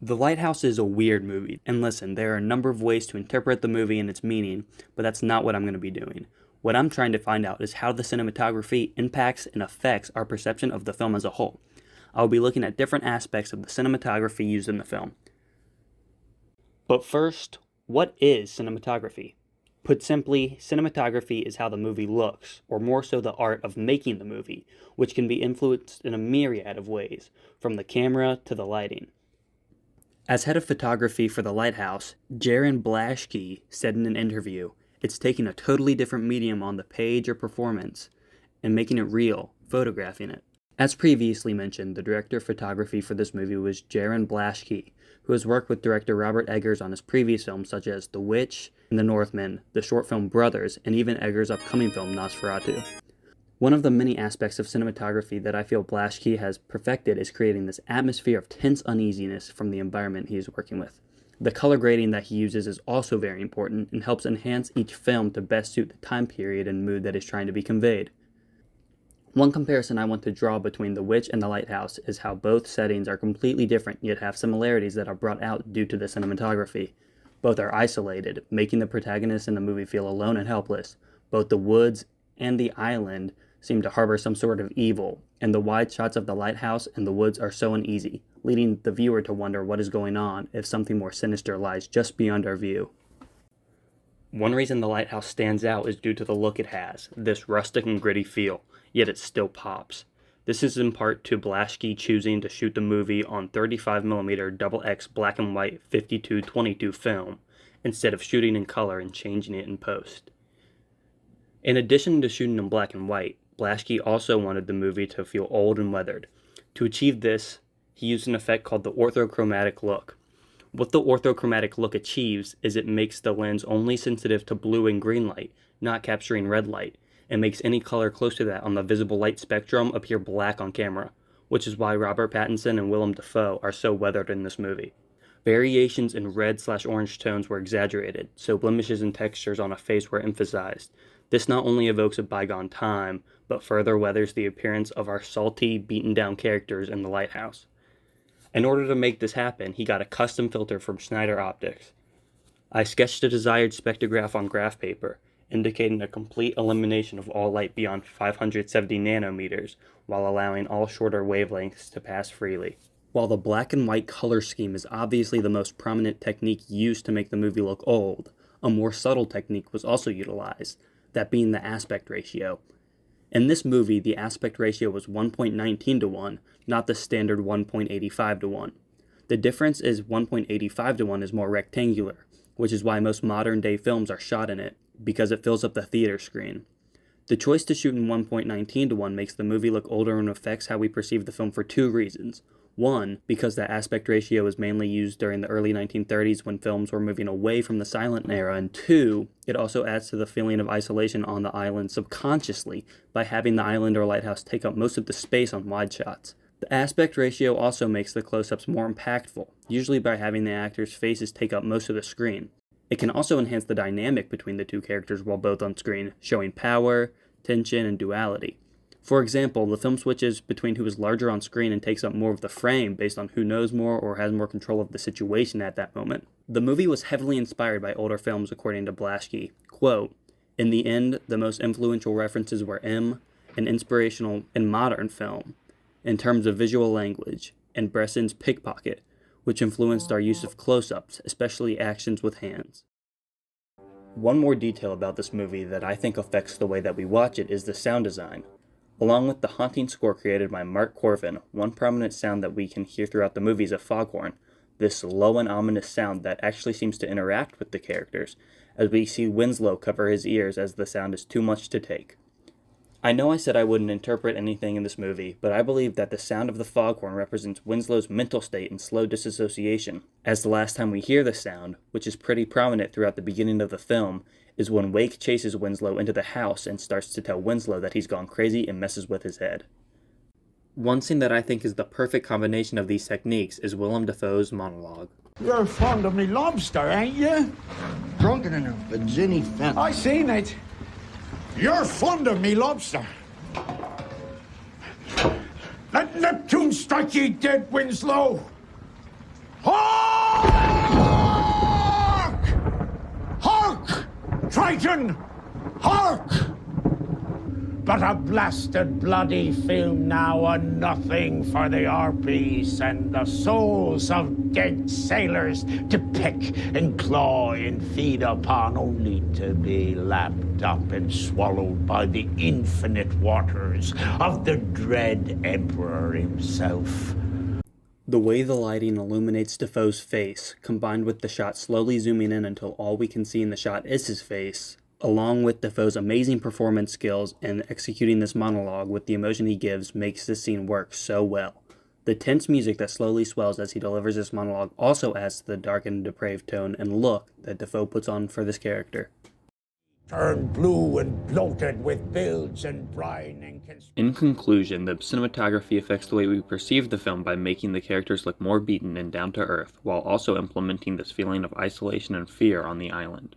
The Lighthouse is a weird movie, and listen, there are a number of ways to interpret the movie and its meaning, but that's not what I'm going to be doing. What I'm trying to find out is how the cinematography impacts and affects our perception of the film as a whole. I'll be looking at different aspects of the cinematography used in the film. But first, what is cinematography? Put simply, cinematography is how the movie looks, or more so the art of making the movie, which can be influenced in a myriad of ways, from the camera to the lighting. As head of photography for The Lighthouse, Jaron Blaschke said in an interview, "It's taking a totally different medium on the page or performance and making it real, photographing it." As previously mentioned, the director of photography for this movie was Jaron Blaschke, who has worked with director Robert Eggers on his previous films such as The Witch and The Northman, the short film Brothers, and even Eggers' upcoming film Nosferatu. One of the many aspects of cinematography that I feel Blaschke has perfected is creating this atmosphere of tense uneasiness from the environment he is working with. The color grading that he uses is also very important and helps enhance each film to best suit the time period and mood that is trying to be conveyed. One comparison I want to draw between The Witch and The Lighthouse is how both settings are completely different yet have similarities that are brought out due to the cinematography. Both are isolated, making the protagonist in the movie feel alone and helpless. Both the woods and the island seem to harbor some sort of evil, and the wide shots of the lighthouse and the woods are so uneasy, leading the viewer to wonder what is going on if something more sinister lies just beyond our view. One reason the lighthouse stands out is due to the look it has, this rustic and gritty feel, yet it still pops. This is in part to Blaschke choosing to shoot the movie on 35mm XX black and white 52/22 film, instead of shooting in color and changing it in post. In addition to shooting in black and white, Blaschke also wanted the movie to feel old and weathered. To achieve this, he used an effect called the orthochromatic look. What the orthochromatic look achieves is it makes the lens only sensitive to blue and green light, not capturing red light, and makes any color close to that on the visible light spectrum appear black on camera, which is why Robert Pattinson and Willem Dafoe are so weathered in this movie. Variations in red/orange tones were exaggerated, so blemishes and textures on a face were emphasized. This not only evokes a bygone time, but further weathers the appearance of our salty, beaten-down characters in the lighthouse. In order to make this happen, he got a custom filter from Schneider Optics. I sketched a desired spectrograph on graph paper, indicating a complete elimination of all light beyond 570 nanometers, while allowing all shorter wavelengths to pass freely. While the black and white color scheme is obviously the most prominent technique used to make the movie look old, a more subtle technique was also utilized, that being the aspect ratio. In this movie, the aspect ratio was 1.19 to 1, not the standard 1.85 to 1. The difference is 1.85 to 1 is more rectangular, which is why most modern-day films are shot in it, because it fills up the theater screen. The choice to shoot in 1.19 to 1 makes the movie look older and affects how we perceive the film for two reasons. One, because the aspect ratio was mainly used during the early 1930s when films were moving away from the silent era, and two, it also adds to the feeling of isolation on the island subconsciously by having the island or lighthouse take up most of the space on wide shots. The aspect ratio also makes the close-ups more impactful, usually by having the actors' faces take up most of the screen. It can also enhance the dynamic between the two characters while both on screen, showing power, tension, and duality. For example, the film switches between who is larger on screen and takes up more of the frame based on who knows more or has more control of the situation at that moment. The movie was heavily inspired by older films, according to Blaschke. Quote, "In the end, the most influential references were an inspirational and modern film, in terms of visual language, and Bresson's Pickpocket, which influenced our use of close-ups, especially actions with hands." One more detail about this movie that I think affects the way that we watch it is the sound design. Along with the haunting score created by Mark Corvin, one prominent sound that we can hear throughout the movie is a foghorn, this low and ominous sound that actually seems to interact with the characters, as we see Winslow cover his ears as the sound is too much to take. I know I said I wouldn't interpret anything in this movie, but I believe that the sound of the foghorn represents Winslow's mental state and slow disassociation, as the last time we hear the sound, which is pretty prominent throughout the beginning of the film, is when Wake chases Winslow into the house and starts to tell Winslow that he's gone crazy and messes with his head. One scene that I think is the perfect combination of these techniques is Willem Dafoe's monologue. You're fond of me lobster, ain't you? Drunken enough, but Ginny fat. I seen it. You're fond of me lobster. Let Neptune strike ye dead, Winslow. Oh! Listen! Hark! But a blasted bloody film now, a nothing for the harpies and the souls of dead sailors to pick and claw and feed upon, only to be lapped up and swallowed by the infinite waters of the dread Emperor himself. The way the lighting illuminates Defoe's face, combined with the shot slowly zooming in until all we can see in the shot is his face, along with Defoe's amazing performance skills in executing this monologue with the emotion he gives, makes this scene work so well. The tense music that slowly swells as he delivers this monologue also adds to the dark and depraved tone and look that Defoe puts on for this character. Turn blue and bloated with bilge and brine and In conclusion, the cinematography affects the way we perceive the film by making the characters look more beaten and down to earth, while also implementing this feeling of isolation and fear on the island.